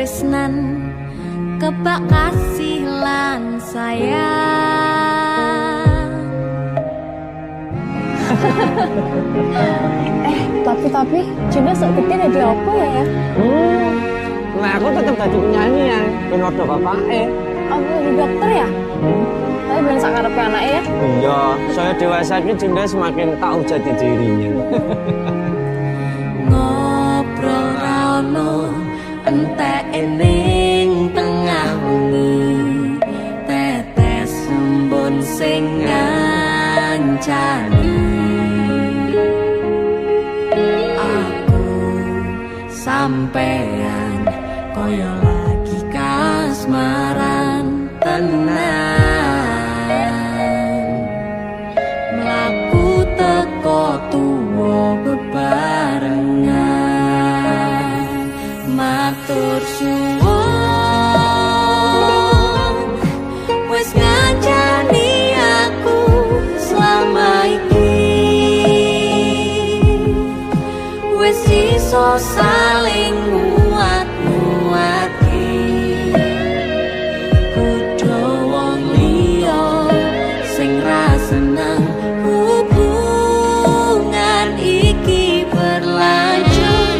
katresnan kebak kasih lan sayang. Tapi Juna sok gede ada apa ya? Nah aku tetap jadi penyanyi ya, penodo bapaknya. Apa jadi dokter ya? Tapi bener sakarepe anaknya ya? Iya, saya dewasa ini Junda semakin tahu jati dirinya. Ngobrol rano entek ening tengah wengi, tetes embun sing ngancani. Aku sampean koyo lagi kasmaran tenan, mlaku teko tuwa bebarengan, matur suwun wis ngancani aku selama iki, wis iso saling nguat-nguati. Kudu wong liya sing ra seneng hubungan iki berlanjut,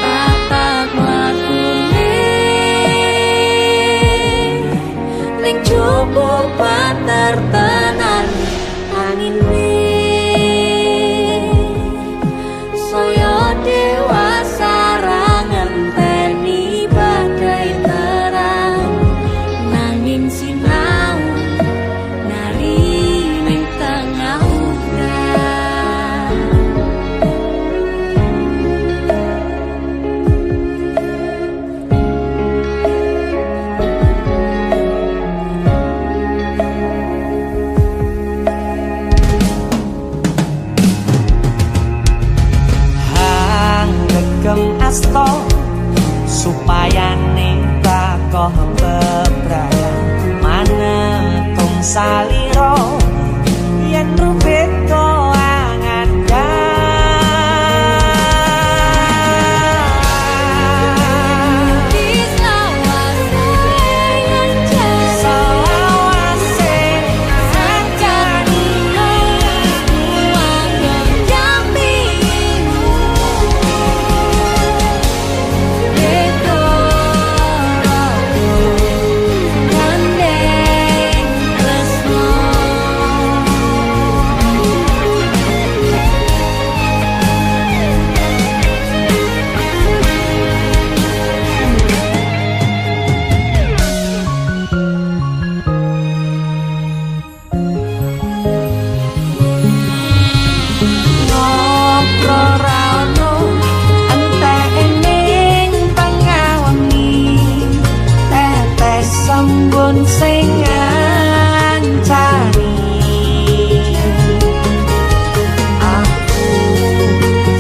tatak lakune ning cukup pater tenan angine. Saya dewasa ra ngenteni badai terang, nanging sinau nari ning tengah udan. Gem asto supaya ning bakoh bebrayan manetung saliro yen rubet angan sing ngancani. Aku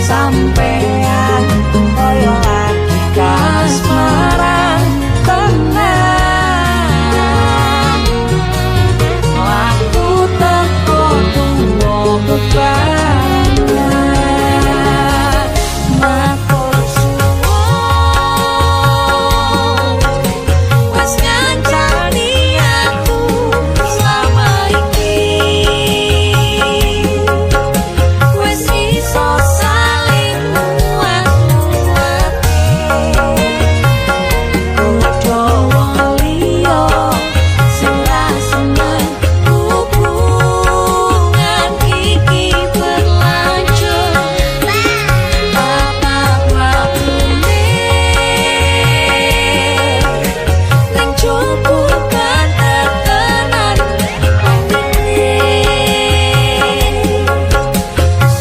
sampean koyo lagi kasmaran tenan, aku teko tuwa bebarengan, matur suwun wis ngancani aku selama iki, wis iso saling nguat-nguati. Kudu wong liya sing ra seneng hubungan iki berlanjut, tatak lakune ning cukup ketetenan angine.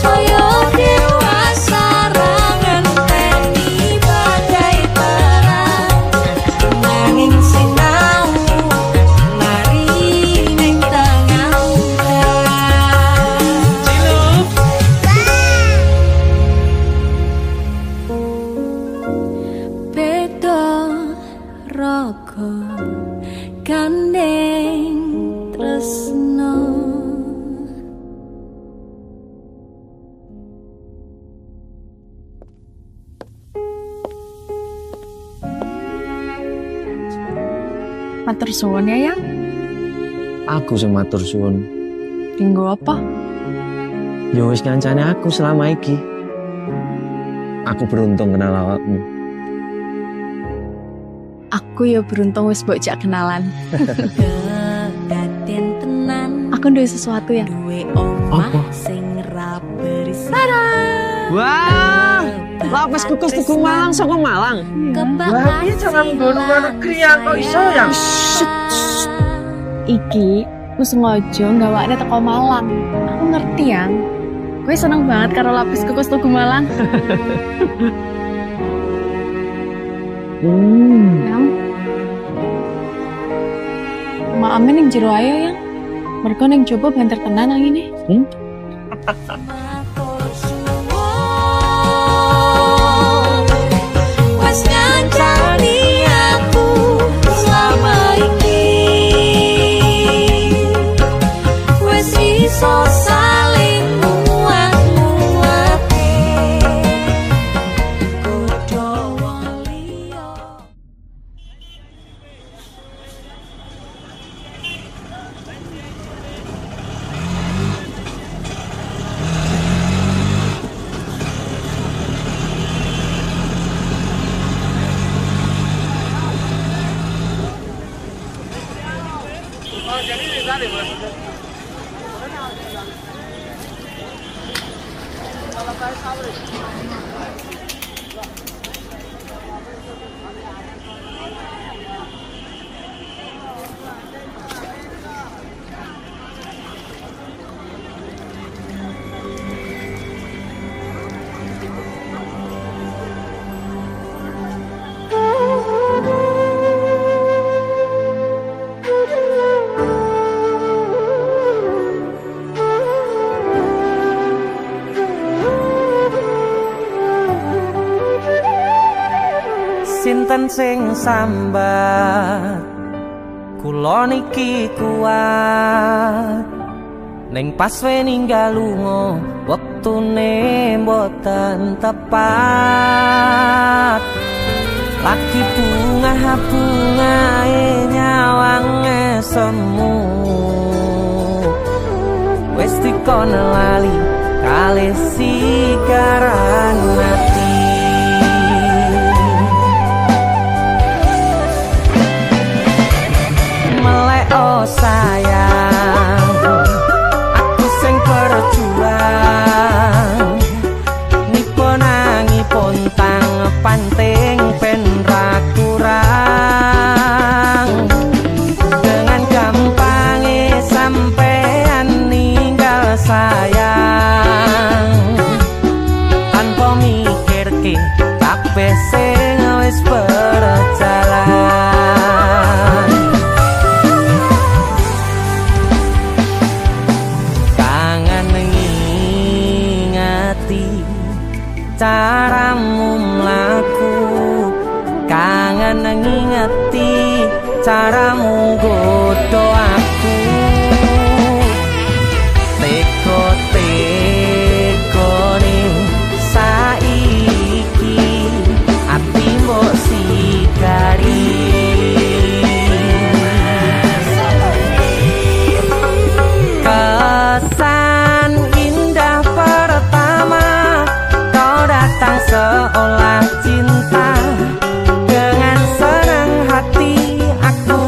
Saya dewasa ra ngenteni badai terang, nanging sinau mari ning tengah udan. Beda raga gandeng tresno. Matur suwun ya, Yang. Aku sing matur suwun. Dinggo apa? Ya wis ngancane aku selama iki. Aku beruntung kenal awakmu. Aku ya beruntung wis mbok jak kenalan. Kedaden tenan Aku duwe sesuatu ya. duwe omah Apa? sing ra berisik. Wah, lapis kukus Tugu Malang saka Malang. Wah, Iya jangan nggono negeri ya kok iso ya. Iki aku sengaja gawakne teko Malang. Aku ngerti Yang. Gue seneng banget karo lapis kukus Tugu Malang. Yang. Ma amin yang jero ayo Yang. Mergo ning coba banter tenan nang ngene. Matur suwun wis ngancani aku selama iki wis iso saling muat-muate kudu wong liya. Sinten sing sambat kula niki kuat ning pas we ninggal lunga wektune mboten tepat lagi bunga-bungae nyawange semu wis dikono lali kalih sikaran mati. Oh sayang, aku sing berjuang nipo nangipun tang panting ben ra kurang dengan gampangnya sampean ninggal sayang tanpa mikirke kabeh sing wis berjalan. Caramu mlaku kangen ngingeti caramu godho aku teko-tekone saiki ati mbok sigari kesan indah pertama datang seolah cinta dengan senang hati aku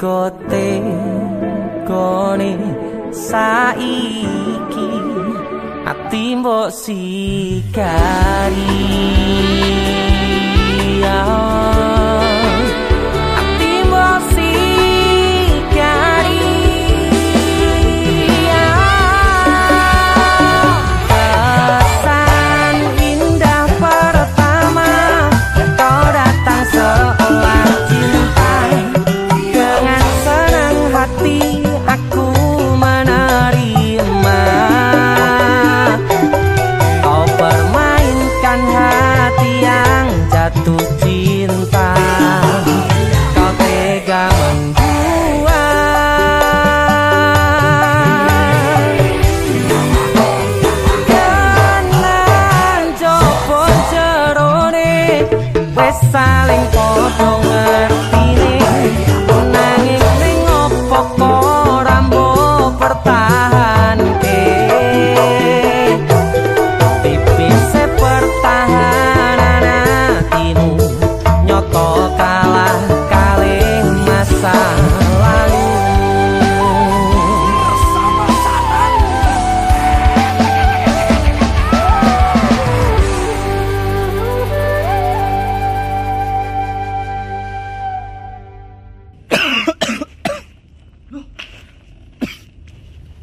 kote kone saiki ati mbok sikari ati mbok sikari kesan indah pertama kau datang seolah cinta dengan senang hati aku menerima kau permainkan hati yang jatuh cinta kau tega membuat kanan jopo jerone wes saling podo ngertine nanging ning opo kok rambo pertahanke tipise pertahanan hatimu nyoto kalah kalih masa lalu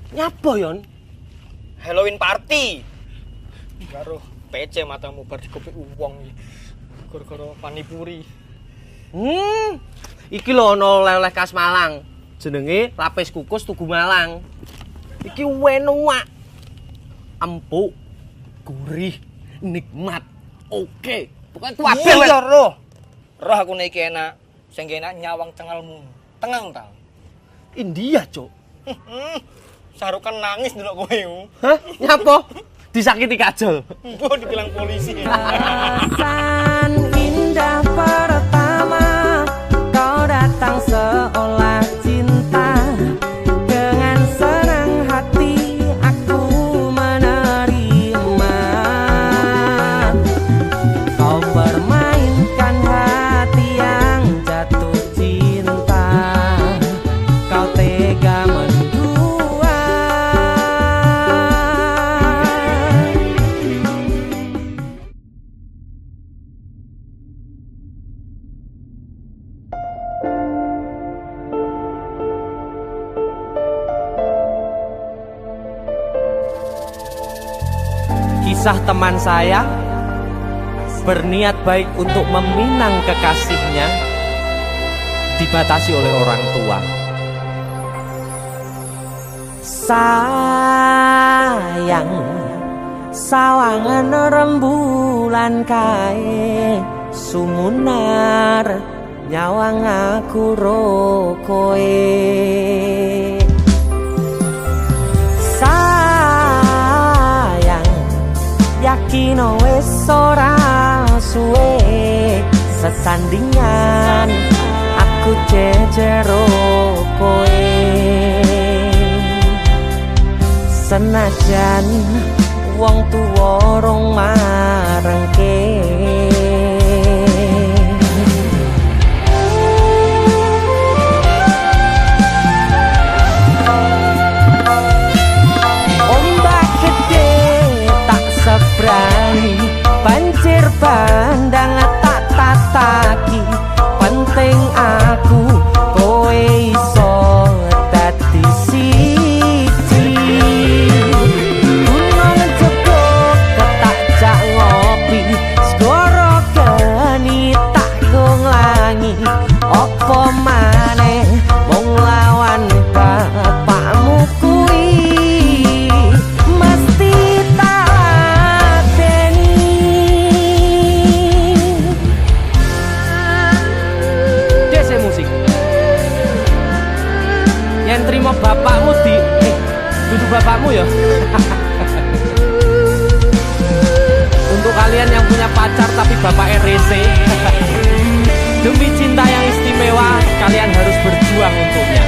nyapa yon Halloween party. Karo PC matamu bar dikopi uwong iki. Gara-gara panipuri. Iki lho ana oleh-oleh khas Malang. Jenenge lapis kukus Tugu Malang. Iki enak. Empuk, gurih, nikmat. Oke. Pokoknya kabeh Iya roh. Roh aku nek iki enak. Sing enak nyawang cengalmu. Tengang ta. India, Cuk. Sarukan nangis ndelok kowe. Hah? Nyapa? Disakiti kajol. Mbok dibilang polisi. Kesan indah pertama kau datang seolah cinta dengan senang hati aku menerima kau permainkan hati yang jatuh cinta kau tega menduat kisah teman saya berniat baik untuk meminang kekasihnya dibatasi oleh orang tua. Sayang, sawangan rembulan kae sumunar nyawang aku ro koe. Yakin wes ora suwe sesandingan aku jejero koe senajan wong tuwa rong marengke sebrani banjir bandang tak tataki penting aku kowe iso dadi siji gunung jebo ketak jak ngopi segoro geni tak nglangi apa maneh mung lawan bapakmu kuwi mesti yang terima bapakmu duduk bapakmu ya. Untuk kalian yang punya pacar tapi bapaknya rese, demi cinta yang istimewa kalian harus berjuang untuknya.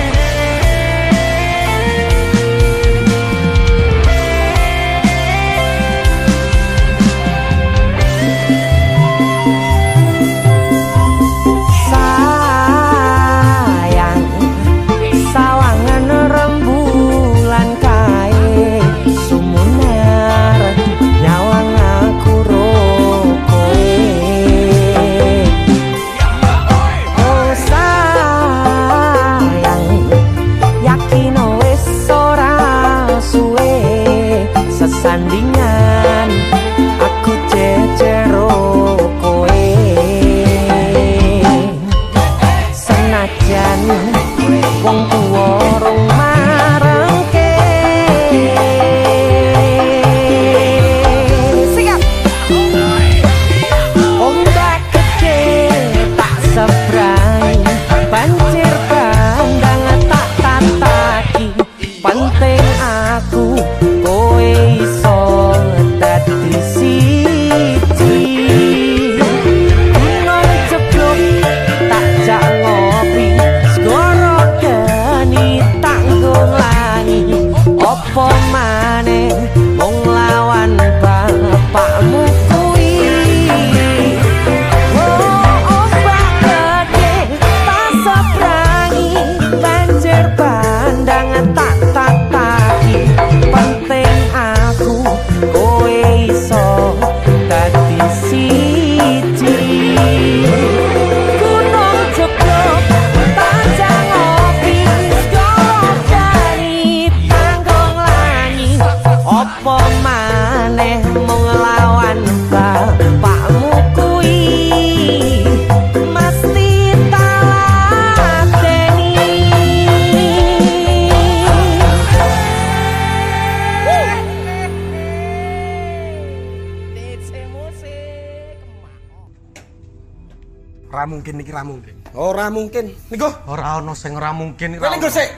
Ora mungkin iki ora mungkin. Ora mungkin. Niku Ora ono sing ora mungkin. kowe niku sik.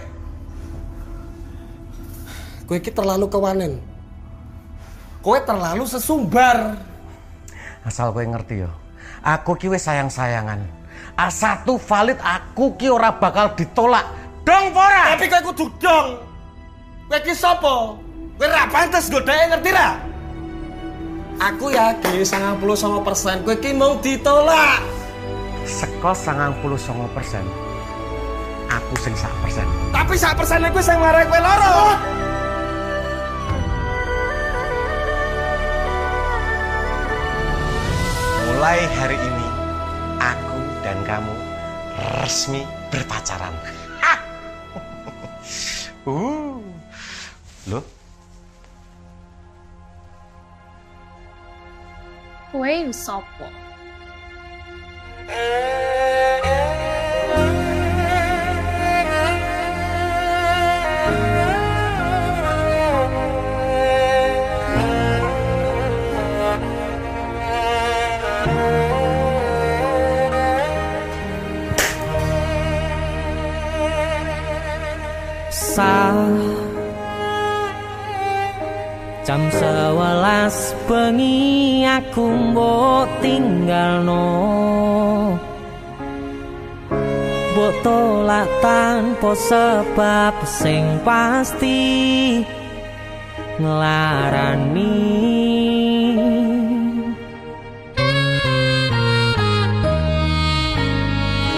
Kowe iki terlalu kewanen. Kowe terlalu sesumbar. Asal kowe ngerti yo. Aku ki wis sayang-sayangan. A1 valid aku ki ora bakal ditolak. Dong ora? Tapi kowe kudu dong. Kowe iki sapa? Kowe ra pantes godhae ngerti ra? Aku yakin 99% kowe iki mau ditolak. Seko 99%. Aku sing 1%. Tapi 1% kowe sing marai kowe loro. Mulai hari ini aku dan kamu resmi berpacaran. Loh? Kowe sopo? Jam 11 bengi aku mbok tinggalno, mbok tolak tanpa sebab sing pasti nglarani.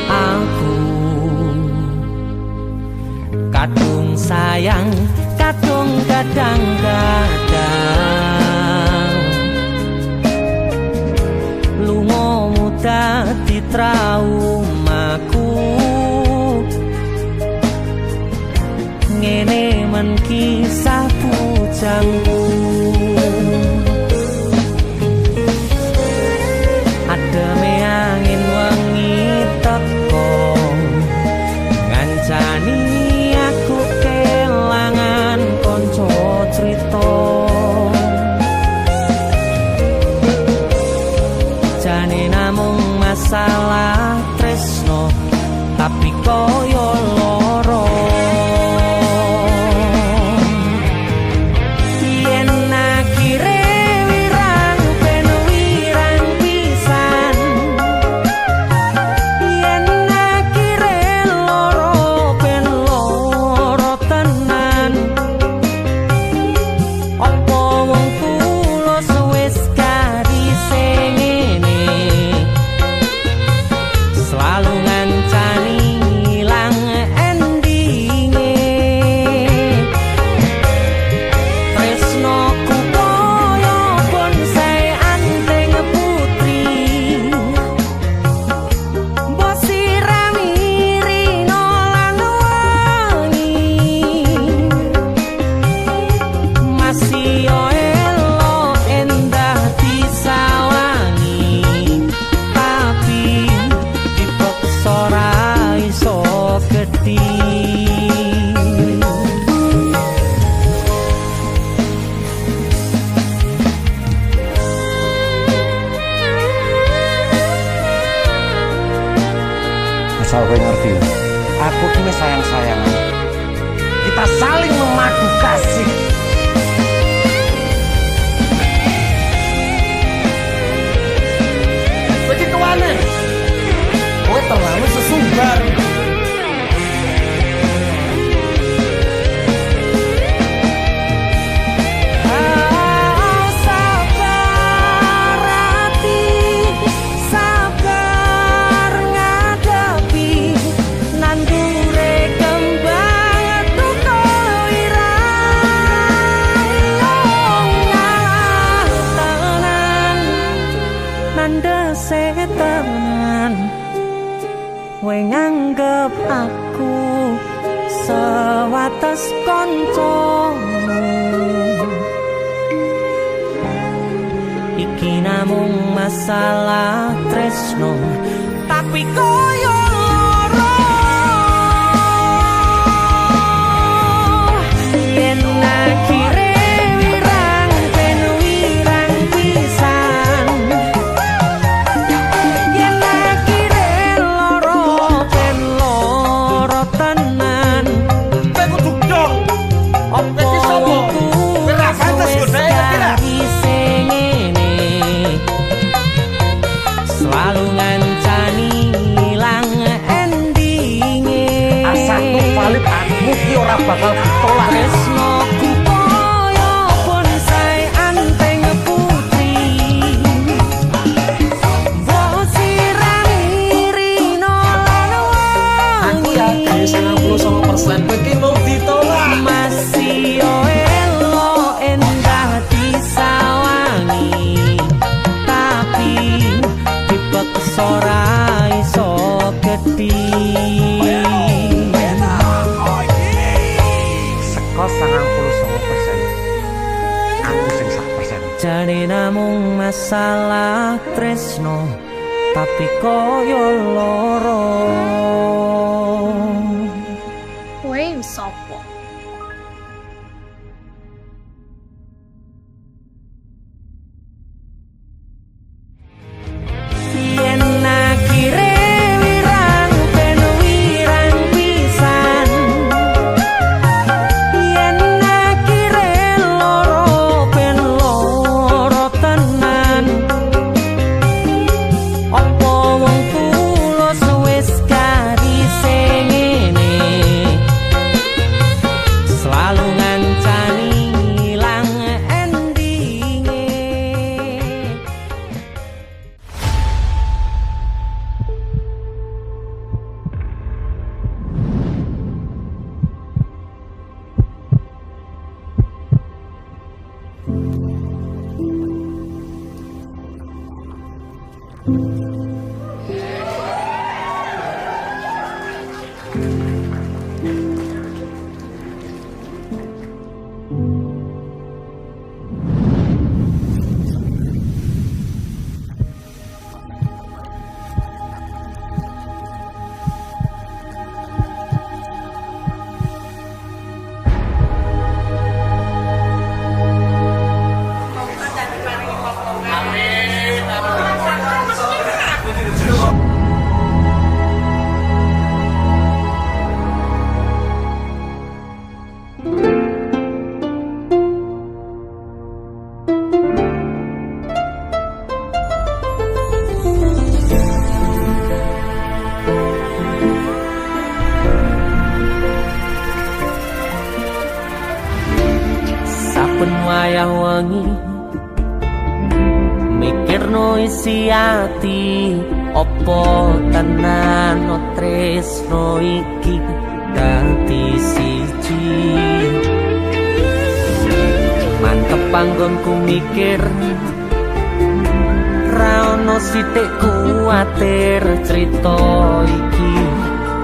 Aku kadung sayang, kadung kadang-kadang lungamu dadi traumaku. Ngene men kisah bujangku, ademe angin wengi teko ngancani aku kelangan konco cerita. Jane namung masalah tresno, tapi koyo loro. Yen akhire wirang ben wirang pisan, yen akhire loro ben loro tenan. Apa wong tulus wis karise ngene, selalu ngancani ilang endinge. Tresnoku koyo bonsai anteng putri, mbok sirami rino lan wangi. Masih yo elok endah disawangi, tapi dipaksa ora iso gedhi. Asal kowe ngerti ya. Aku ki wis sayang-sayangan. Kita saling memadu kasih. Kowe iki kewanen. Kowe terlalu sesumbar. Sabar hati, sabar ngadepi nandure kembang duka irang tenan, nandese tenan. Kowe nganggep aku sewates koncomu, iki namung masalah tresno, tapi koyo loro. Yen akhire wirang ben wirang pisan, yen akhire ora bakal ditolak. Tresnoku koyo bonsai anteng putri. Mbok sirami-rino lan Aku yakin 99% kowe ki mau ditolak. masih yo elo endah disawangi, tapi dipeksa ora iso gedhi. Seko 99%. Aku sing 1%. Jane namung masalah tresno, tapi koyo loro. Kowe sopo? Yen akhire wirang ben wirang pisan, yen akhire loro ben loro tenan. Apa wong tulus wis karise ngene, selalu ngancani ilang endinge. Saben wayah wengi mikirno isi ati, opo tenan tresno iki dadi siji. Mantep panggonku mikir, ra ono sithik kuwatir, crita iki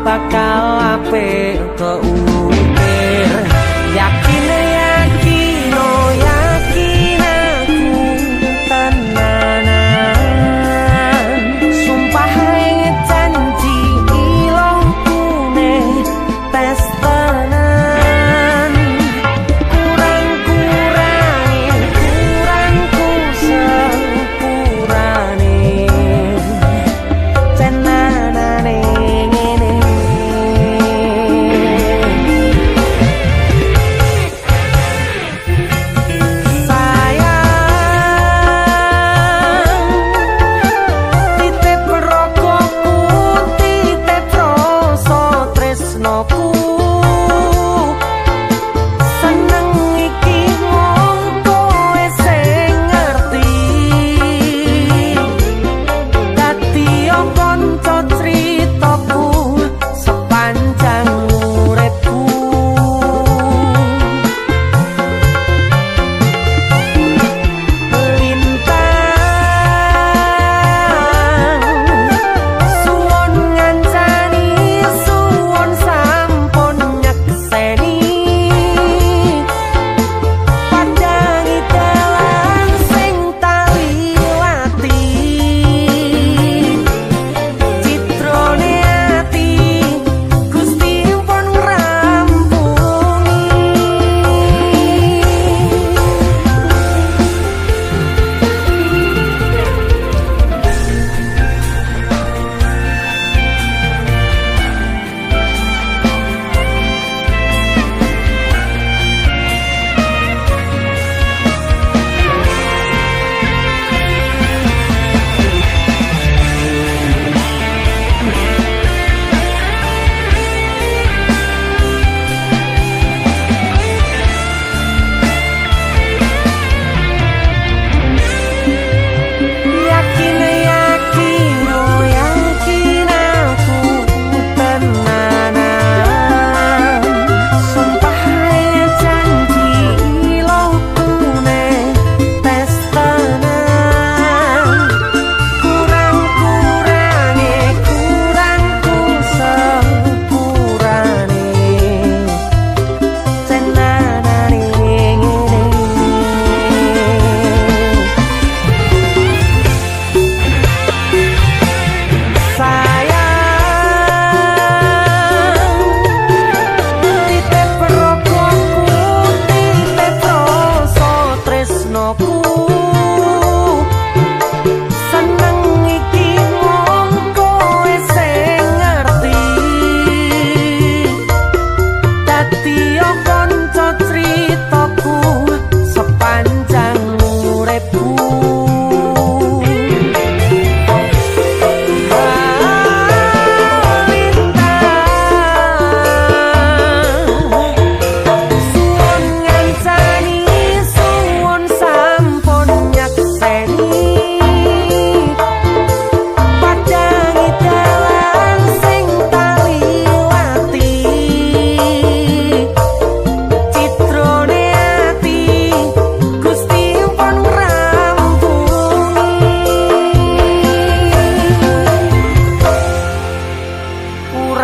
bakal apik keukir. Yakin yakin oh yakin aku tenanan, sumpah ing janji ilongkune tes tenan. Kurangku sepurane cenanane ngene.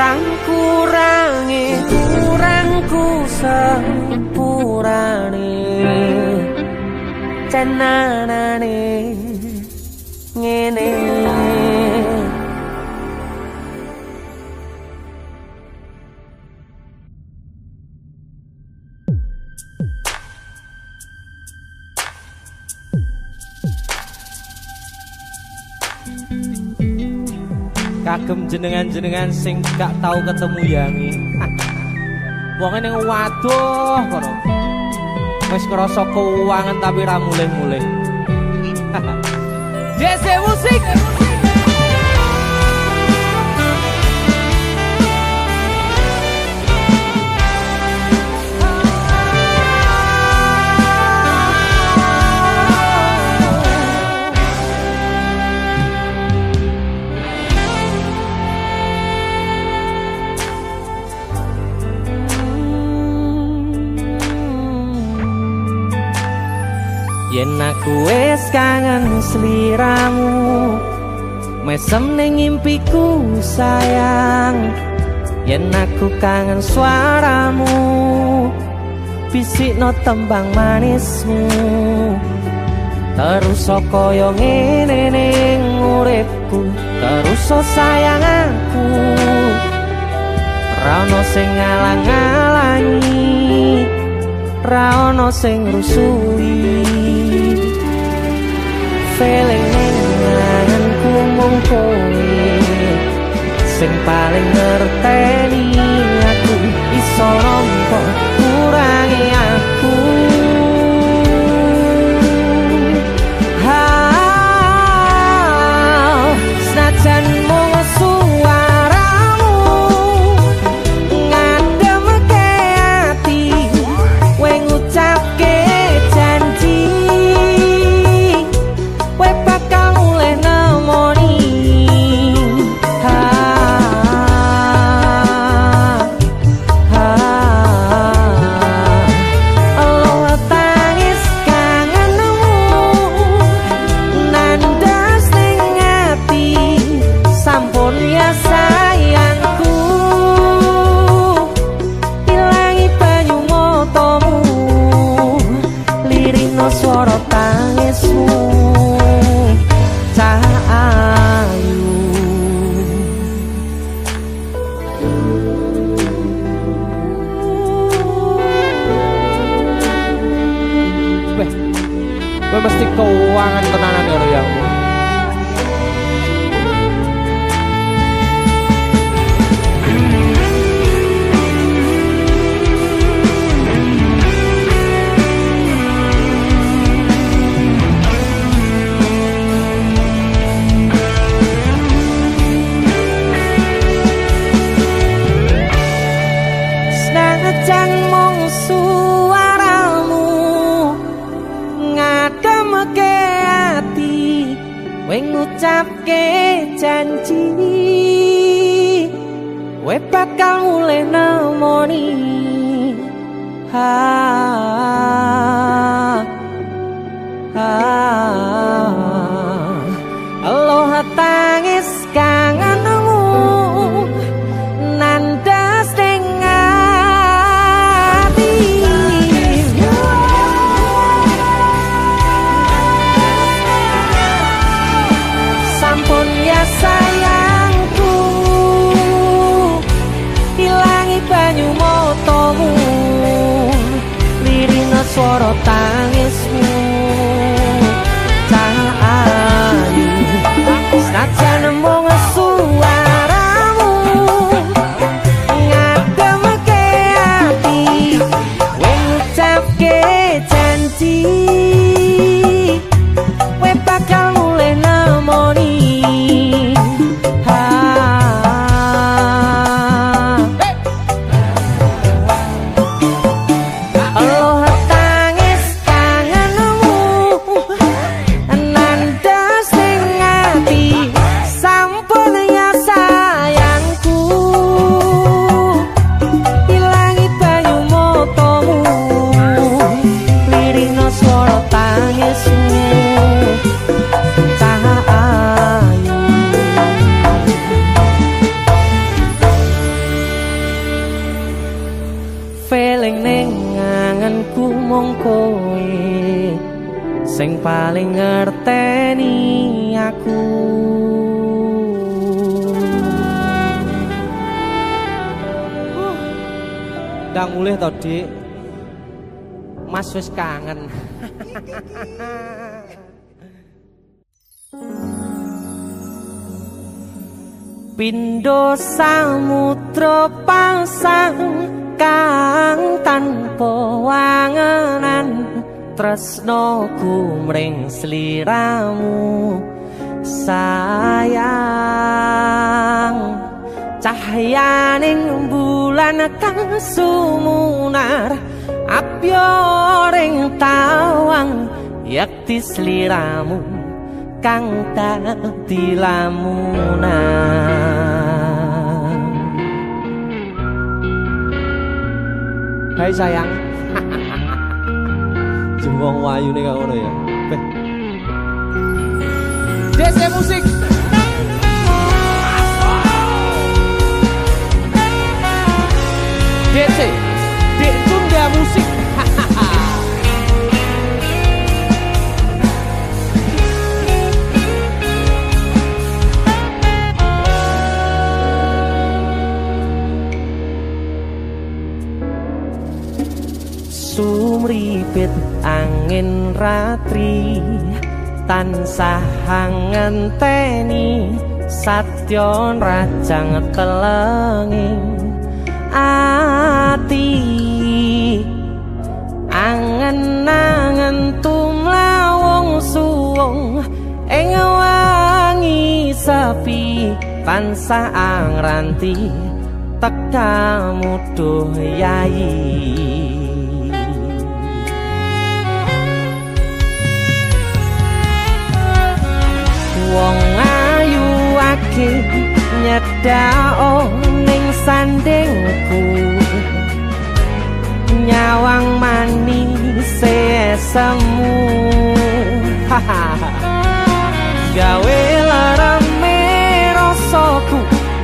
kang kurangku sepurane cenanane ngene. Kagem jenengan-jenengan sing gak tau ketemu yangi. Wonge ning waduh kono. Wis ngrasa keuangan tapi ra mulih-mulih. Yes, musik. Yen aku wis kangen sliramu, mesem ning impiku sayang. Yen aku kangen suaramu, bisikno tembang manismu. Terus kaya ngene ning uripku, terus sayang aku. Ra ono sing ngalang-alangi, ra ono sing rusui. Feeling nenganku mung kowe sing paling ngerteni aku. Iso nampa kurangi aku. Senajan mung suaramu ngademke ati, kowe ngucapke janji kowe bakal mulih nemoni. Allah tangis kangenmu nandas ning ati, sampun ya sayangku. Ilangi banyu matamu, lirino swara tangismu. Cahayu weh, kowe mesti keuangan tenanan karo yamu. Senajan mung suaramu ngademke ati, kowe ngucapke janji kowe bakal mulih nemoni. Allah tangis kangenmu nandas ning ati, sampun ya sayangku. Ilangi banyu matamu, lirino swara tangismu. Cahayu senajan mung suaramu ngademke ati, kowe ngucapke janji kowe bakal mulih nemoni. Allah tangis iku mung kowe sing paling ngerteni aku. Ndang mulih to, Dik. Mas wis kangen. Pindho samudra pasang kang tanpa wangenan, tresnoku mring sliramu sayang. Cahyaning bulan kang sumunar apyoring tawang, yakti sliramu kang dadi lamunan. Hai sayang. Jengwong wayu nih kau ya. DC musik. DC, Dek Tunda Musik. Sumripit angin ratri tansah ngenteni satyon rajang telenging ati. Angen-angen tumlawung suwung ing wangi sepi tansah angranti tekamu duh yayi. Wong ayu ake nyedhao ning sandingku, nyawang manis semu gawe larame rasaku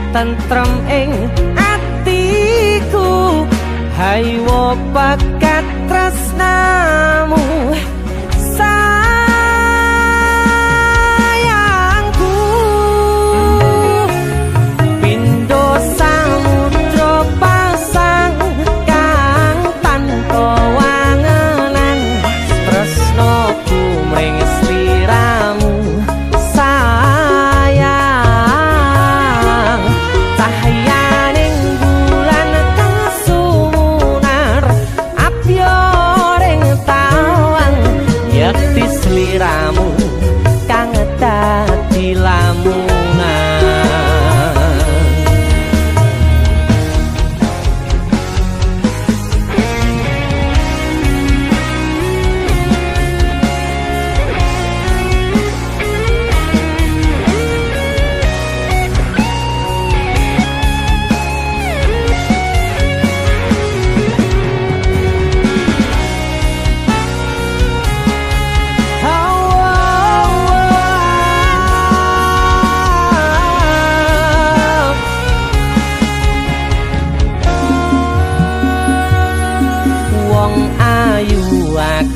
tentrem ing atiku. Haywo bakat tresnamu sliramu kang dadi lamunan.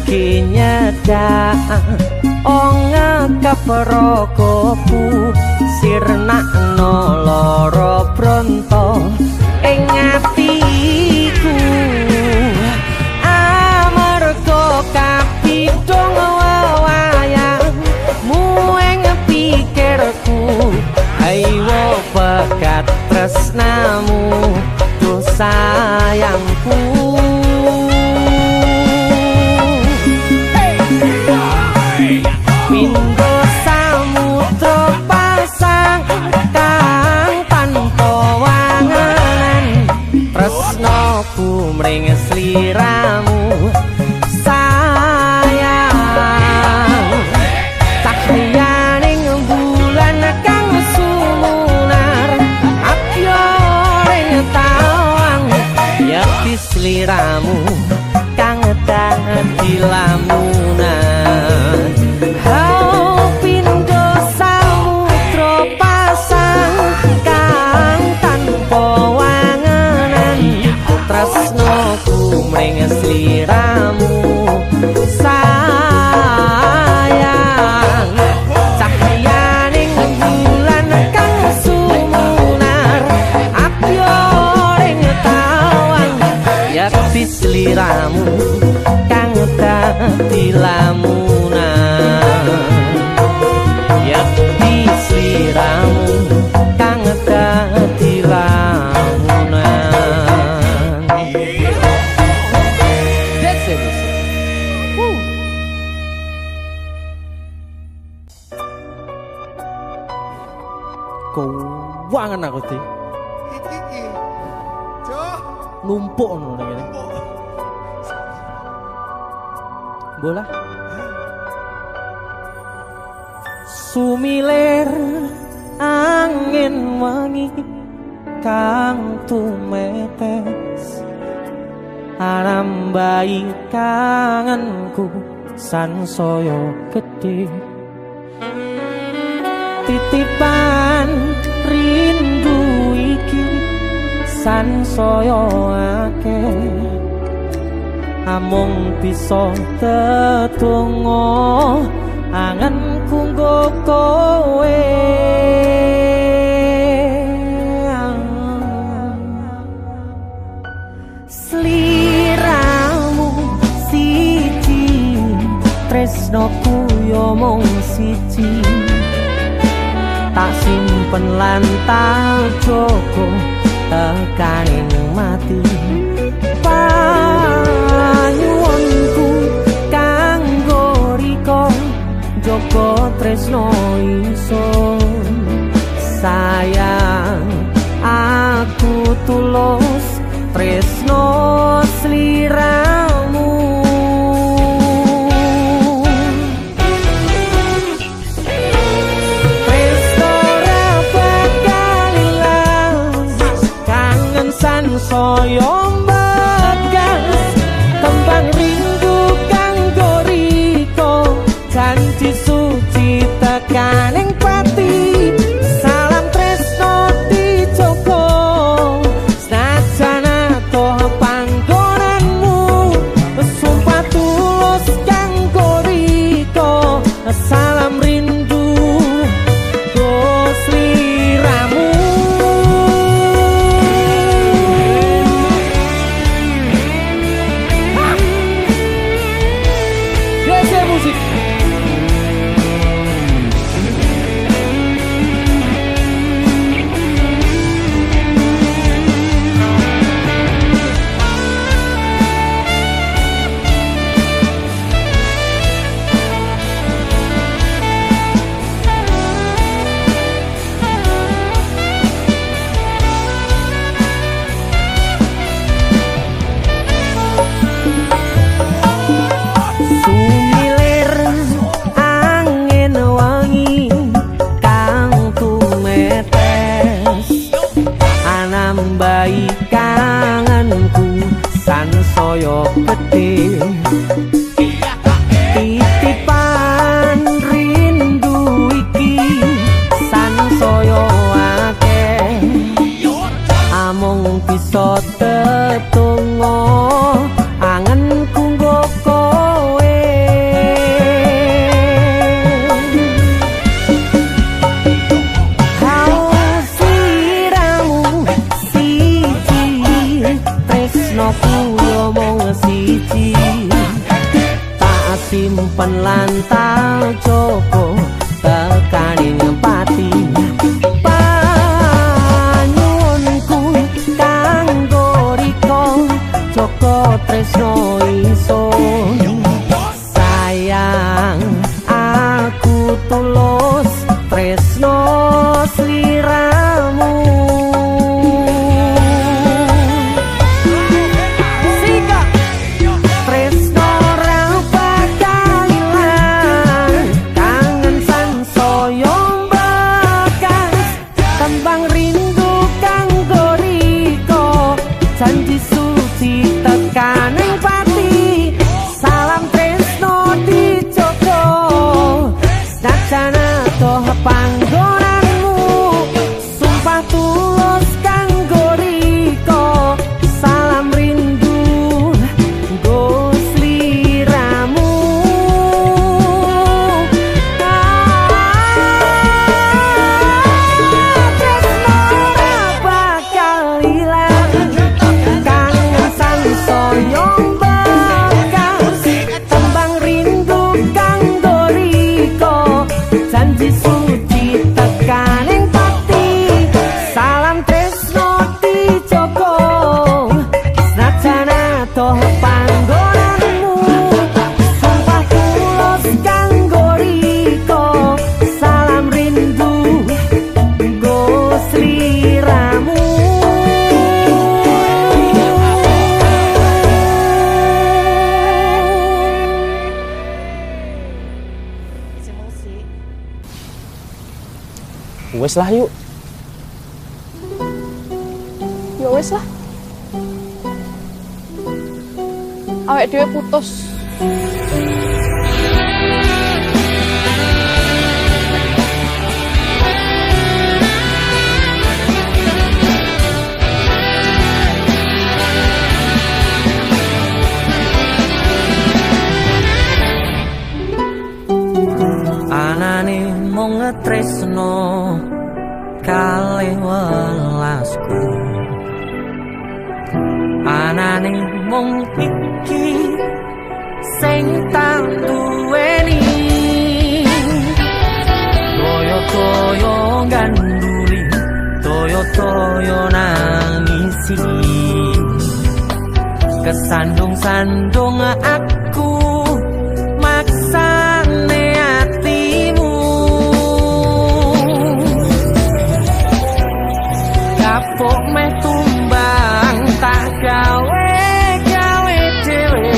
Nyedak onga kaprokoku sirnakno lara bronto ing atiku. Amarga kapidhong wayangmu ing pikirku. Haywo bakat tresnamu duh sayangku. Pindho samudra pasang kang tanpa wangenan, tresnoku mring sliramu sayang. Cahyaning bulan kang sumunar apyoring tawang, yakti sliramu kang dadi lamunan. Pindho samudra pasang kang tanpa wangenan, tresnoku mring sliramu sliramu kang dadi lamunan yakti sliramu kang dadi lamunan. That's it. Keuangan aku sih numpuk ngono ngene. Bola sumilir angin wangi kang tumetes arambai kangenku sansaya gedhe titipan rindu iki sansaya akeh amung bisa tetunggo angenku nggo kowe sliramu siji tresnoku yo mung siji tak simpen lan tak jogo tekaning mati panyuwunku kanggo riko jogo tresno ingsun sayang aku tulus tresno sliramu soyo mbagas kembang rindu kanggo riko janji suci tekaning pati salam tresno dijogo senajan adoh panggonanmu sumpah tulus kanggo riko salam rindu go sliramu. Bayi kangenku sansaya gedhe titipan rindu iki sansaya akeh amung bisa tetunggo angenku nggo kowe yo mung siji tak simpen lan tak jogo tekaning pati panyuwunku kanggo riko joko tresno ingsun sayang aku tulus tresno sliramu. Janji suci tekaning pati salam tresno dijogo senajan adoh panggonanmu sumpah tulus kanggo riko salam rindu nggo sliramu tresno ora bakal ilang kang wis lah yuk. Ya wis lah. Awake dhewe putus. Anane mung ngetresno kalih welasku, anane mung iki sing tak duweni, toyo-toyo ganduli, toyo-toyo nangisi, kesandung-sandung aku maksane hatimu, kapok meh tumbang tak gawe dhewe,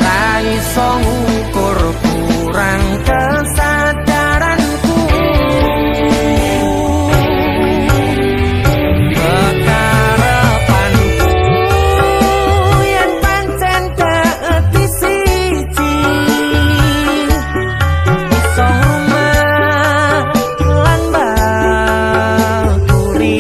ra iso ngukur kurang kesadaranku, kekarepanku yen pancen keeti siji, iso ngomah lan bakuri,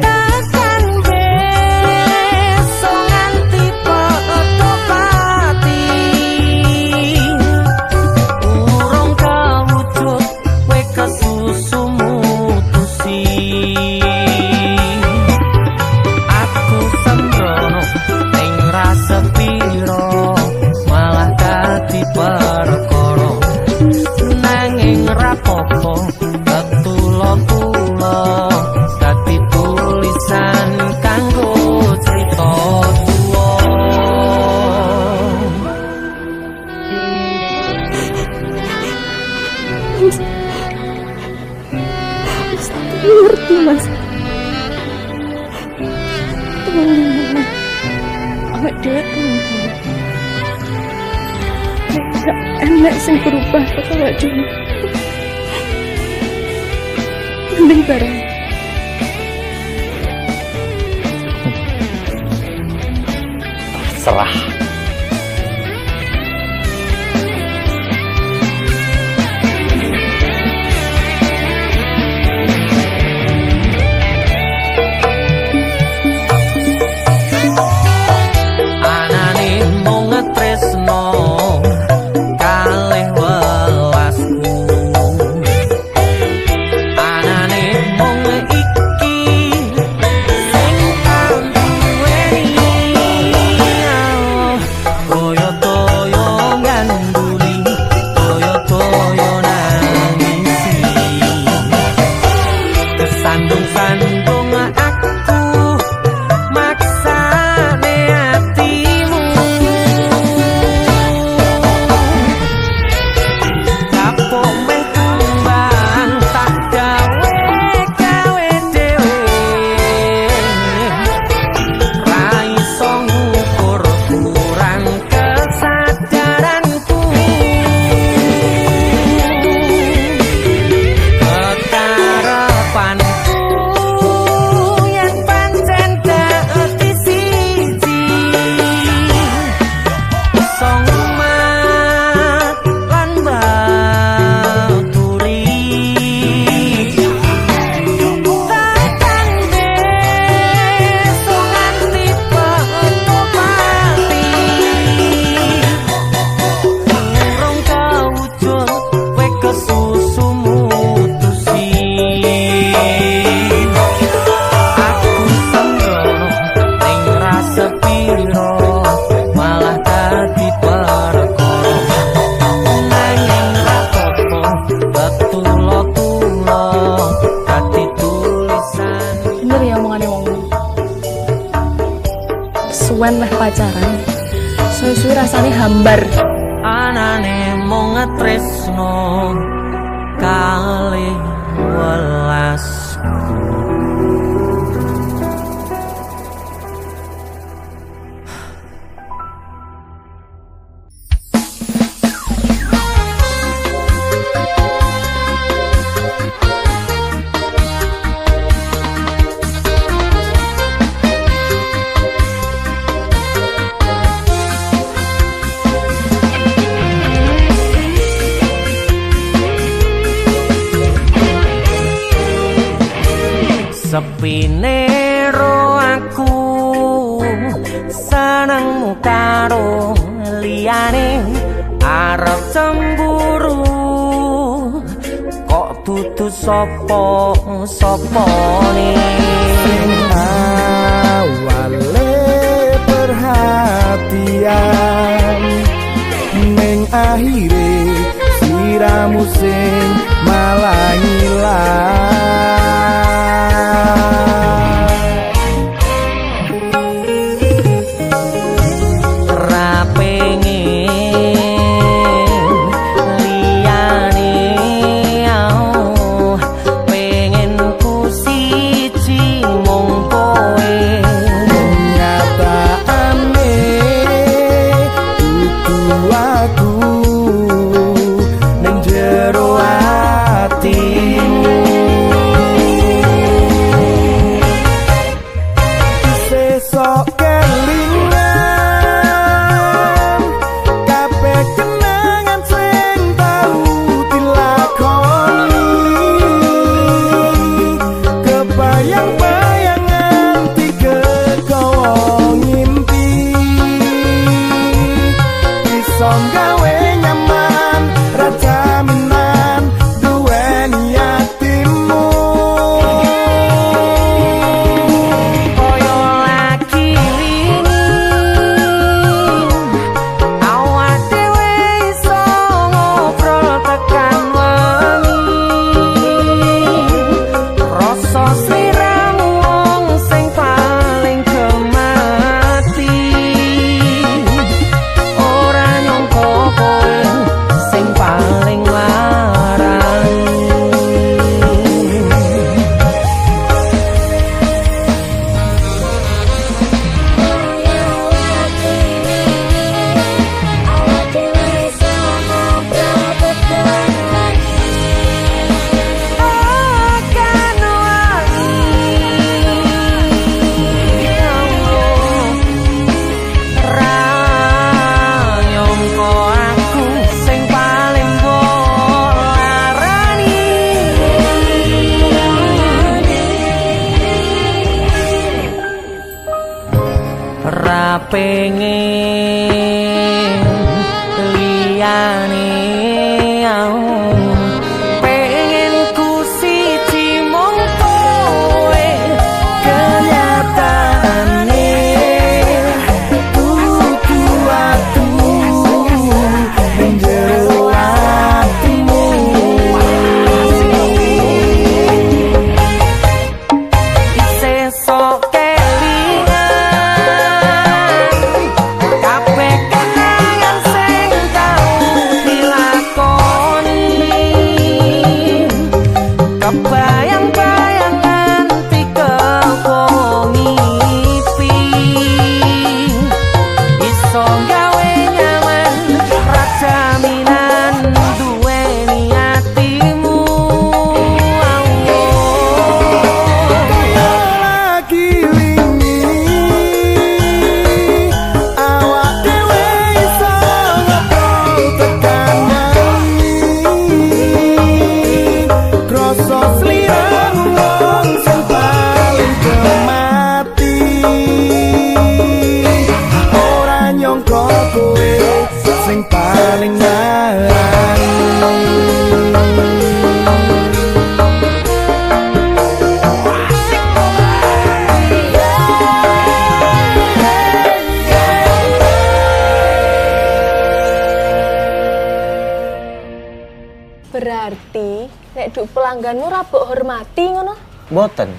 takkan besok nganti potopati, urung kawujud kowe kesusu mutusi, aku sembrono ning rasa piro malah dadi perkara, nanging rapopo ketulo-tulo dadi tulisan kanggo cerita tuwa. Ngerti mas. Awake dhewe tenang. Gak enak sing berubah kok awake dhewe. Mending bareng. Serah. Anane mung ngetresno kalih welasku, anane mung iki sing tak duweni, toyo-toyo ganduli, toyo-toyo nangisi, kesandung-sandung aku maksane hatimu, kapok meh tumbang tak gawe dhewe, ra iso ngukur kurang kesadaranku, kekarepanku yen pancen keeti siji, iso ngomah lan baturi, takkan besok nganti potopati, urung kawujud kowe kesusu mutusi, aku sembrono ning rasa piro malah dadi perkara, nanging rapopo betulo-tulo dadi tulisan. Bener ya omongane wong. Suwen meh pacaran. Suwe-suwe rasane hambar. Anane mung ngetresno kalih welasku. sepine ro aku senengmu karo liyane arep cemburu kok dudu sapa-sapane awale perhatian ning akhire siramu sing malah ra pengen liyane pengen ku siji mung kowe nyatane dudu aku ning jero atimu sesok kelingan kabeh kenangan sing tau dilakoni kebayang-bayangan tiga kowo ngimpi iso gawe nyaman rajaminan duweni atimu koyo lagi wingi awak dhewe iso ngobrol tekan wengi rasa sliramu wong sing paling gemati ora nyangka kowe sing paling larang akan ra nyangka aku sing paling mbok larani ra pengen liyane pengen ku siji mung kowe kenyataane dudu aku ning jero atimu sesok kelingan kabeh kenangan sing tau dilakoni kebayang-bayangan tiga ngipi iso gawe nyaman rajaminan duweni atimu lagi wingi awak dhewe iso ngobrol tekan wengi krasa sliramu wong sing paling gemati ora nyangka kowe sing paling larang Berarti nek duk pelangganmu ra mbok hormati ngono. Mboten.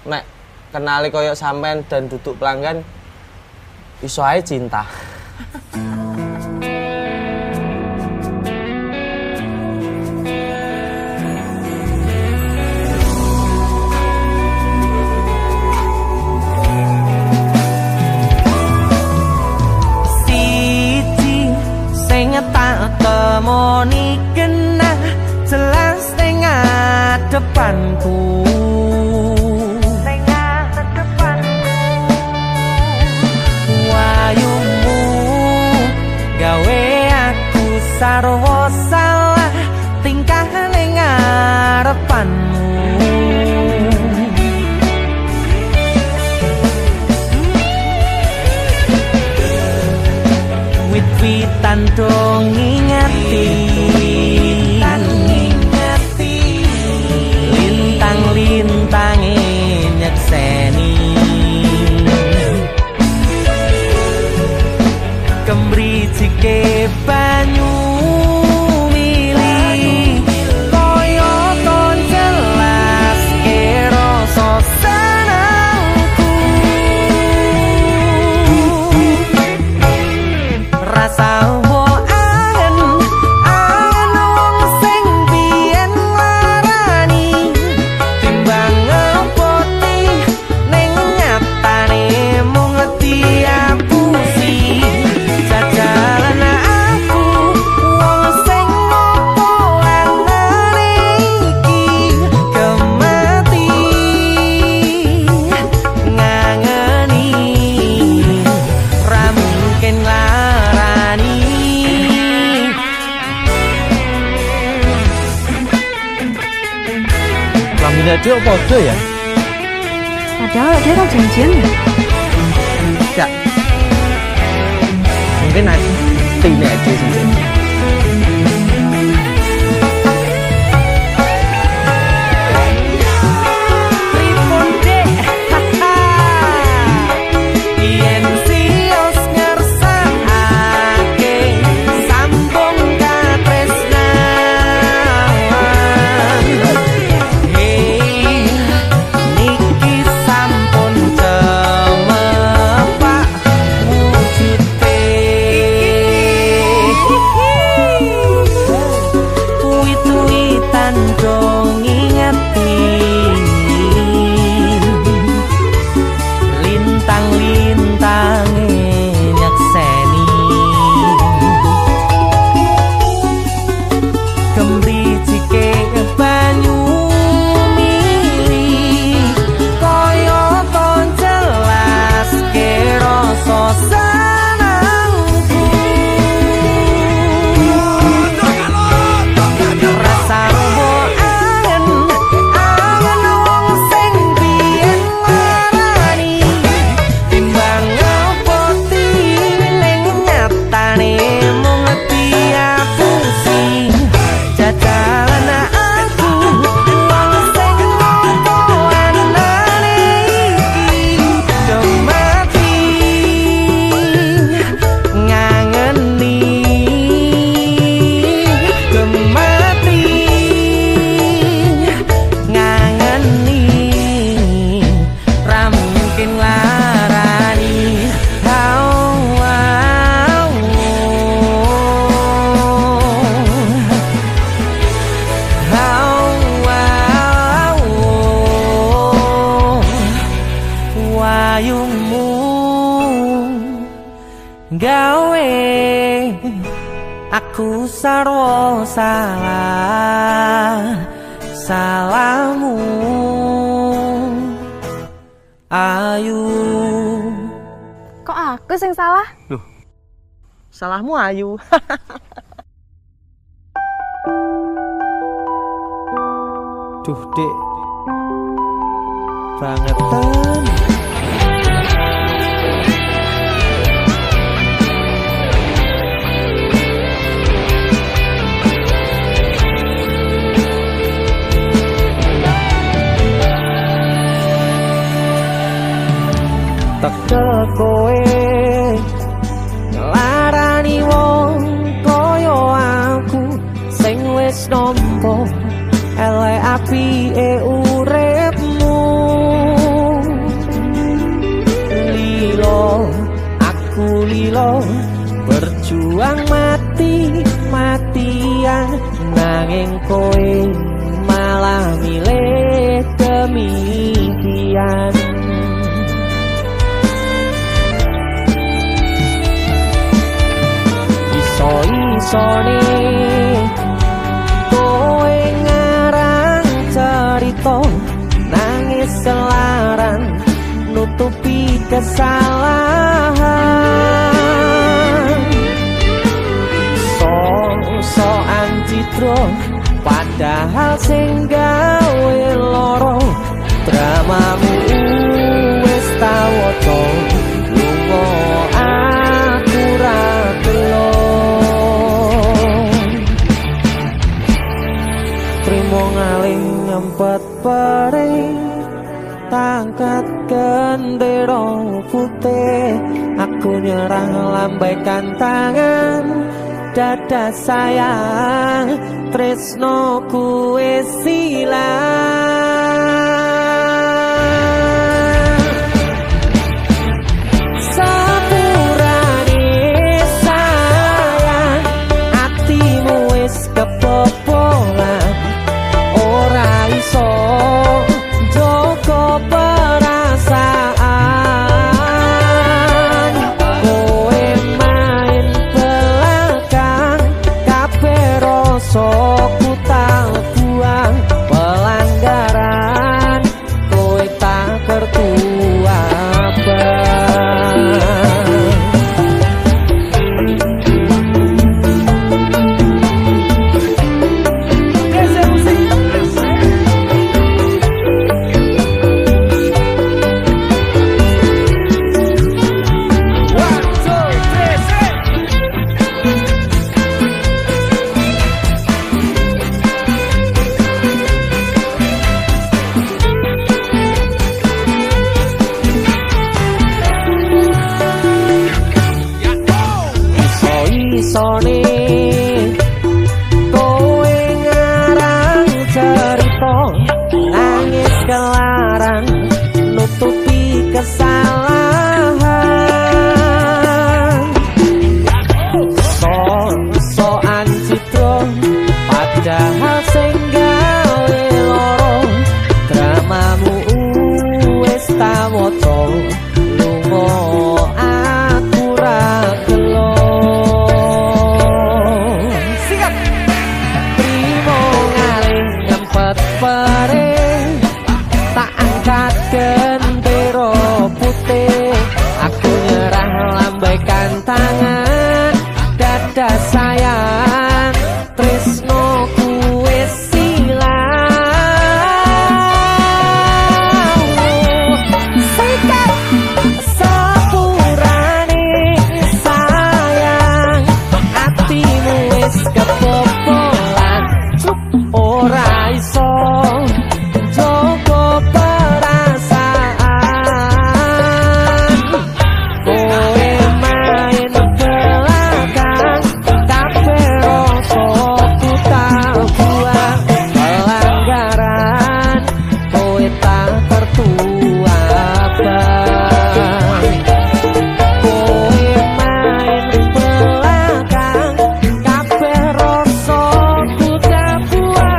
Nek kenali koyo sampean dan duduk pelanggan iso ae cinta. siji sing tak temoni genah jelas ning ngadepanku wayumu gawe aku sarwa salah tingkah ning ngarepanmu dong ngingati lintang-lintange nyekseni kemricike banyu mili koyo ton jelas ke rasa senengku rasa dia podo ya? Padahal dia kan janjian ya? Enggak. Mungkin nanti ini aja sih. gawe aku sarwa salah salahmu Ayu. Kok aku sing salah? Loh, salahmu Ayu. Duh dek, bangetan. Teke kowe ngelarani wong koyo aku sing wis nampa elek apike uripmu. Lilo aku lilo berjuang mati-matian nanging kowe malah milih demikian. Iso-isone kowe ngarang cerita nangis kelaran nutupi kesalahan so-soan citro padahal sing gawe loro dramamu wis tau waca lunga aku ra gelem. pering tangkat gendera putih, aku nyerah lambaikan tangan dada sayang, tresnoku wis ilang. Sepurane sayang, atimu wis kebobolan, ora iso joko perasaan. Kowe main belakang, kabeh rasaku tak buang. Pelanggaran kowe tak kertu abang. Iso-isone kowe ngarang cerita, nangis kelaran nutupi kesalahan. So-soan citra padahal sing gawe loro, dramamu wis tak waca, lunga aku ra gelo. Pering tak angkat gendera putih, aku nyerah lambaikan tangan dada sayang, tresnoku wis ilang. Sikat sepurane sayang, atimu wis kebobolan, ora iso joko perasaan. Kowe main belakang, kabeh rasaku tak buang. Pelanggaran kowe tak tertua abang. Kowe main belakang, kabeh rasaku tak buang.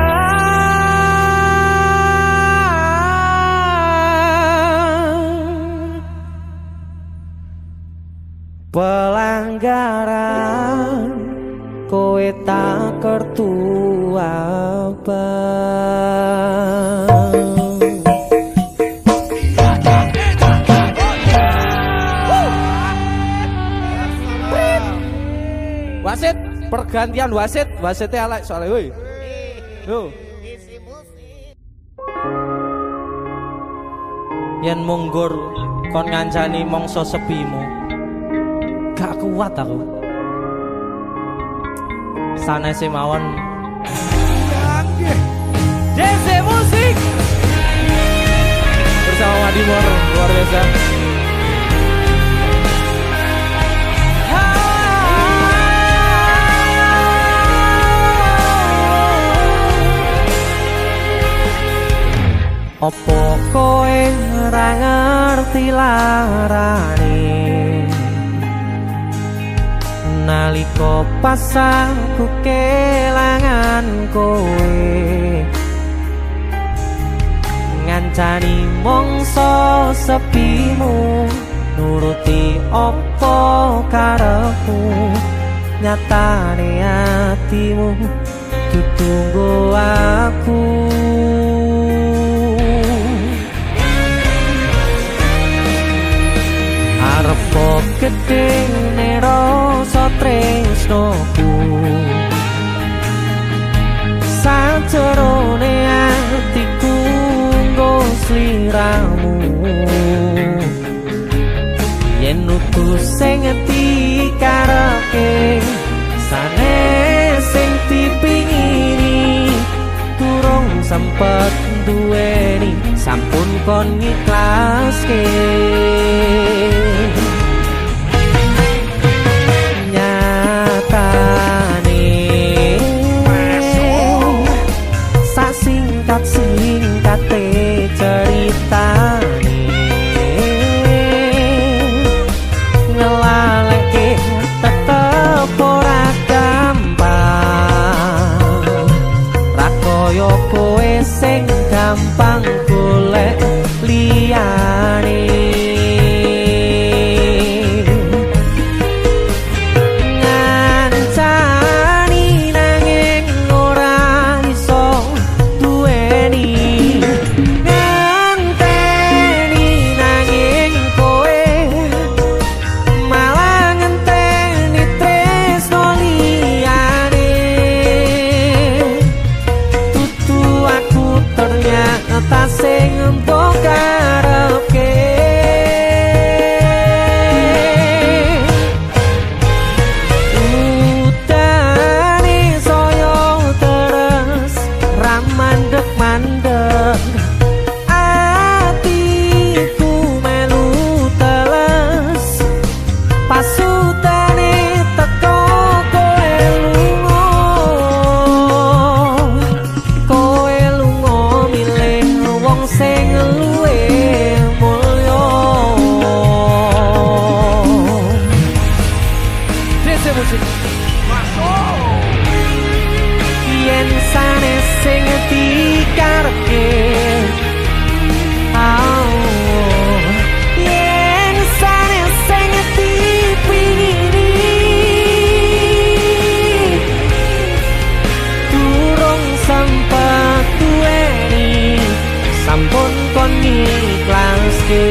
Pelanggaran kowe tak kertu abang. Wasit, pergantian wasit, wasitnya elek soalnya woi. Yo. Yen munggur kon ngancani mongso sepimu, gak kuat aku. Sanese mawon. DC Musik bersama Madimor, luar biasa. Opo kowe ora ngerti larane, nalika pas aku kelangan kowe, ngancani mongso sepimu, nuruti opo karepmu, nyatane atimu ditunggu aku. Arepo gedene rasa tresnoku, sajerone atiku nggo sliramu. Yen utus sing dikarepke, sanes sing dipingini, durung sempet duweni sampun kon ngiklaske nyatane sak singkat-singkate ceritane ngelaleke tetep ora gampang ra koyo kowe sing gampang golek liyane ngancani nanging ora iso duweni ngenteni nanging kowe malah ngenteni tresno liyane tutu aku ternyata sing mbok karepke udane saya terus ra mandeg-mandeg atiku melu teles pasutane teko kowe lunga milih wong sing luwe mulya Dese musik yen sanes sing dikarepke yen sanes sing dipingini durung sempet duweni sampun kon ngiklaske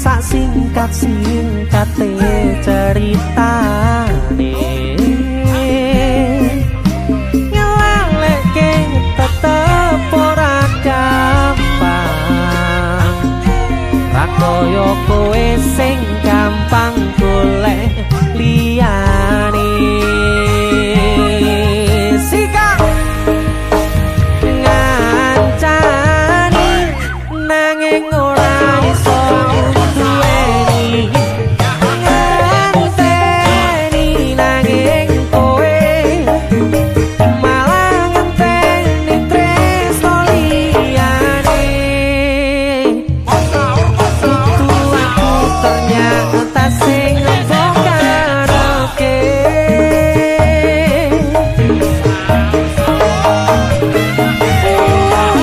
sak singkat-singkate ceritane ngelaleke tetep ora gampang ra koyo kowe sing gampang golek liyane sikap ngancani nanging ora iso duweni ngenteni nanging kowe malah ngenteni tresno liyane tutu aku ternyata sing mbok karepke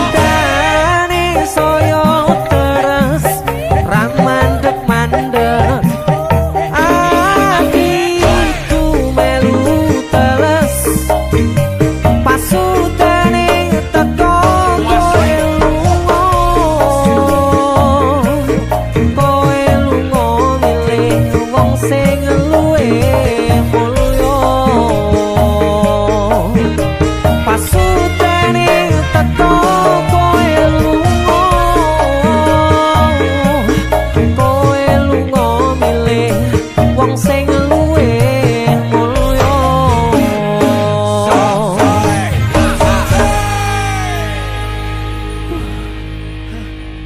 udane saya terus ra mandeg-mandeg atiku melu teles pasutane teko kowe lunga milih wong sing luwe mulya pasutane teko kowe lunga milih wong sing luwe mulya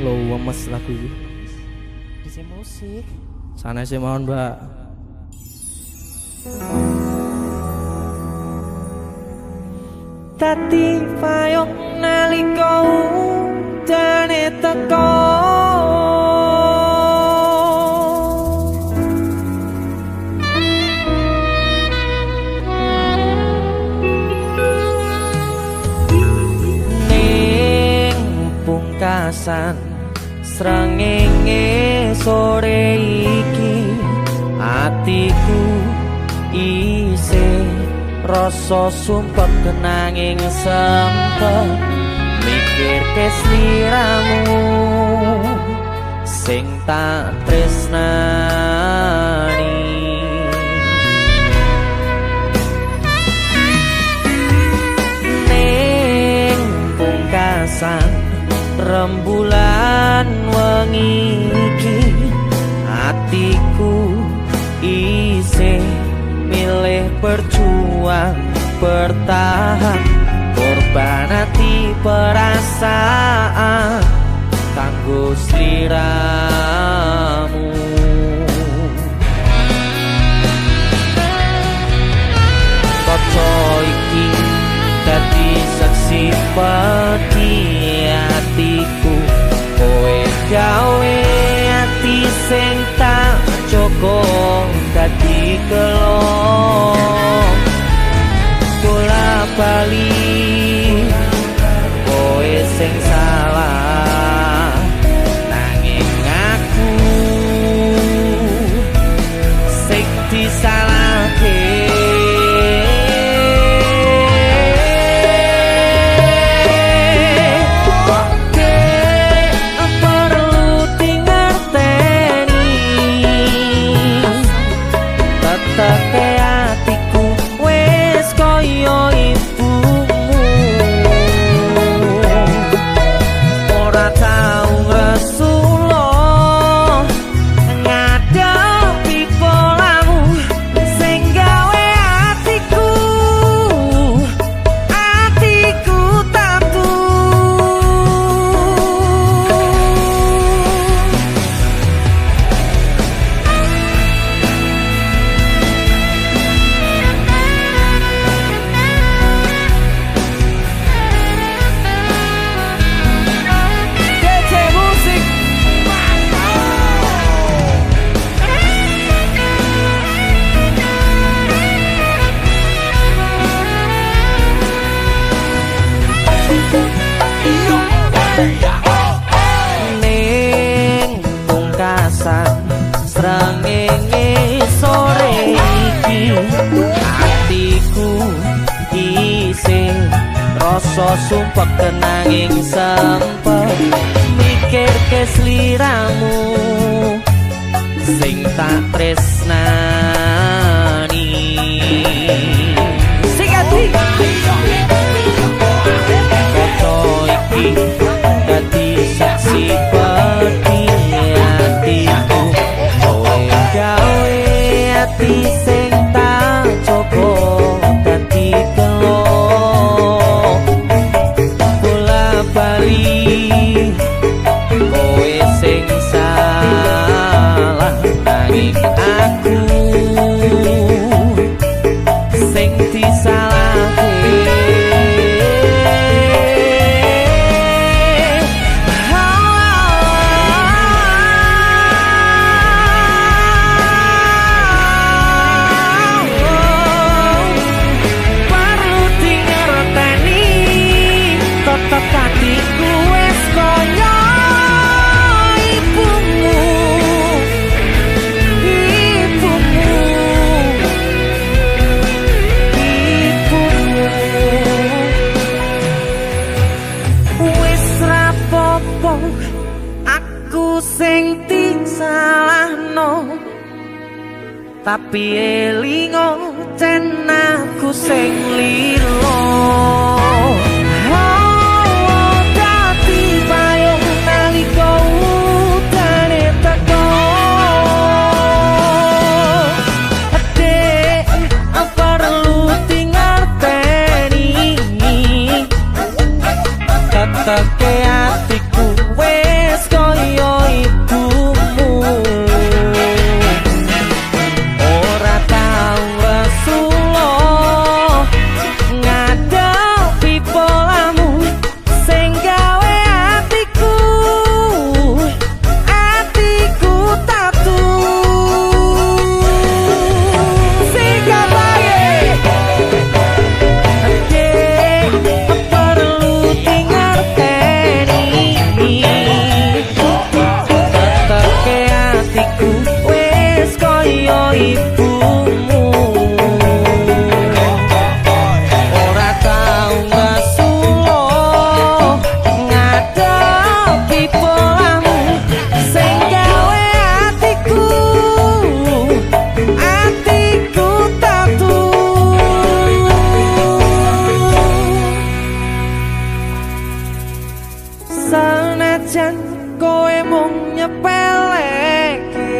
lo wemes lagu iki dise musik sanese mohon mbak dadi payung nalika udane teko ning pungkasan srengenge sore iki atiku isih rasa sumpek kenanging sempet mikir kesliramu sing tak tresnani ning pungkasan rembulan wengi iki atiku bertahan, korban hati perasaan kanggo sliramu. Kaca iki dadi saksi peti hatiku, kowe gawe hati sing tak joko dadi kelo. Bola bali kowe sing salah, nanging aku sing disalahke. Teke hatiku wis koyo ibumu, ora tau ngresula ngadepi polamu sing gawe hatiku tatu. Ning pungkasan srengenge sore iki, atiku isih rasa sumpek kenanging sempet mikirke sliramu sing tak tresnani. Sing ati kaca iki dadi saksi peti hatiku, kowe gawe hati sing tak joko dadi kelo. Bola bali kowe sing salah, nanging aku sing disalahke. Hatiku wis koyo ibumu, wis rapopo aku sing disalahno, tapi elingo cen aku sing lilo. Teke hatiku wis koyo ibumu, ora tau resula ngadepi polamu sing gawe hatiku tatu. Sing gawe ibumu, ora tau ngesula ngadepi polamu sing gawe hatiku tatu. Sanajan kowe mung nyepeleke,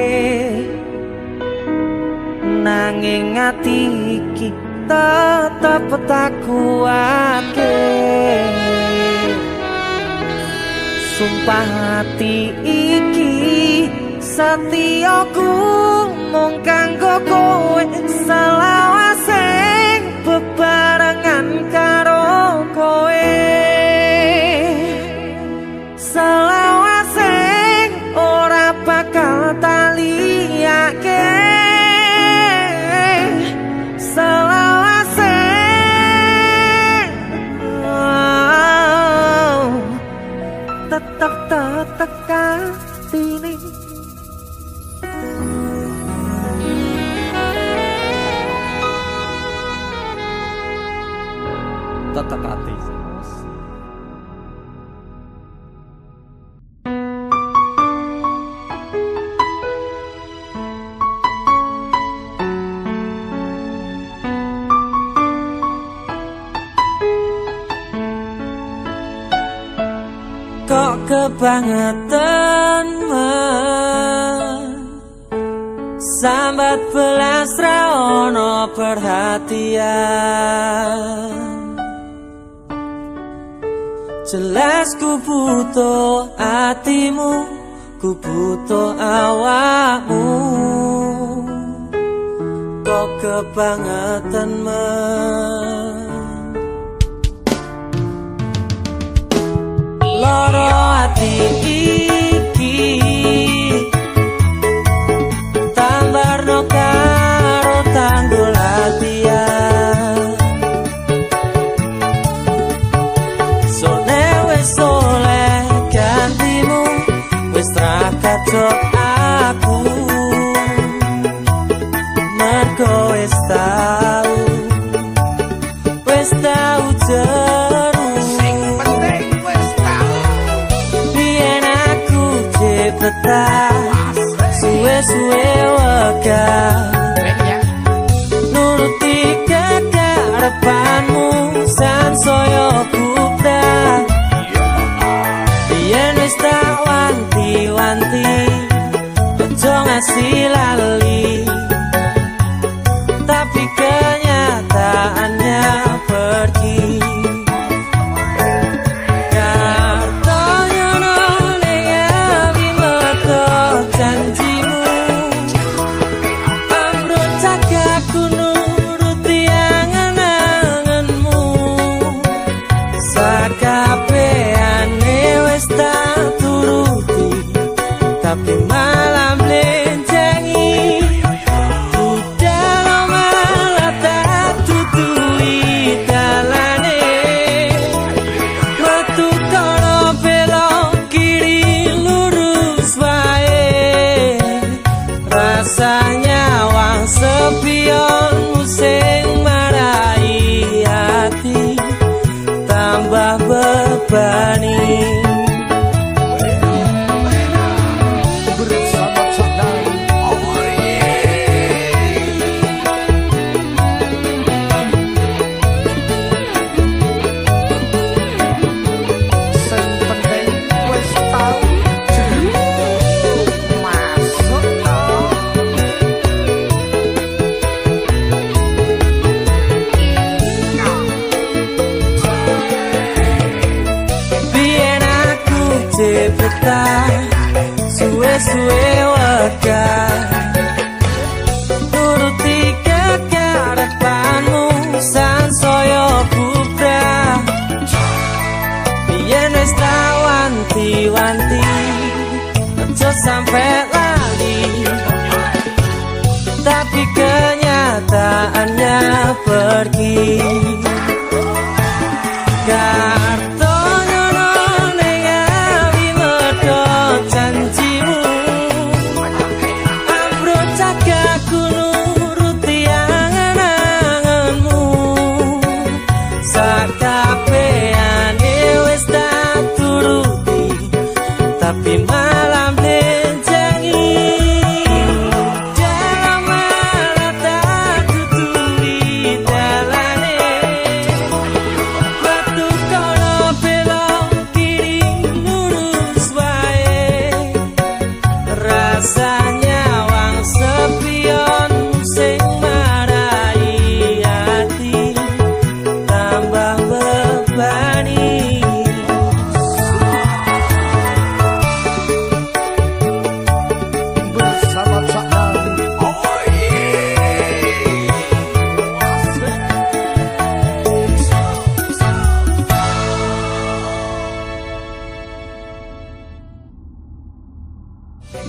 nanging ati iki tetep tak kuatke. Sumpah hati iki setiaku mung kanggo kowe, selawase bebarengan karo kowe, selawase ora bakal tak liyake, selawase tetep katine. Tetep hati. Kok kebangetan sambat belas ra ono perhatian. Jelas ku butuh hatimu, ku butuh awakmu. Kok kebangetan loro hati iki tambarno karo tanggul latihan. Sone wis oleh gantimu, wis ra kacok aku, mergo wis tau jeru. Biyen aku cepetan suwe-suwe wegah nuruti kekarepanmu sansaya bubrah. Biyen wis tak wanti-wanti ojo ngasih lali, tapi kenyataannya pergi. Tapi malam lencengi udah malah tak tutui dalane, metu kono belok kiri lurus wae. Rasanya wang sepion musing marai hati, tambah bebani. Suwe-suwe wegah nuruti kekarepanmu sansaya bubrah. Biyen wis tak wanti-wanti aja sampe lali, tapi kenyataannya pergi. Tapi malam lencengi dalam malah tak tuturi dalane,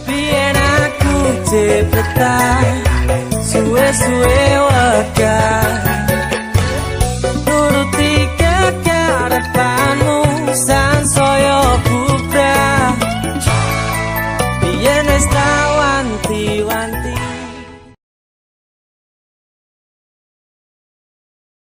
Biyen aku cepetan suwe-suwe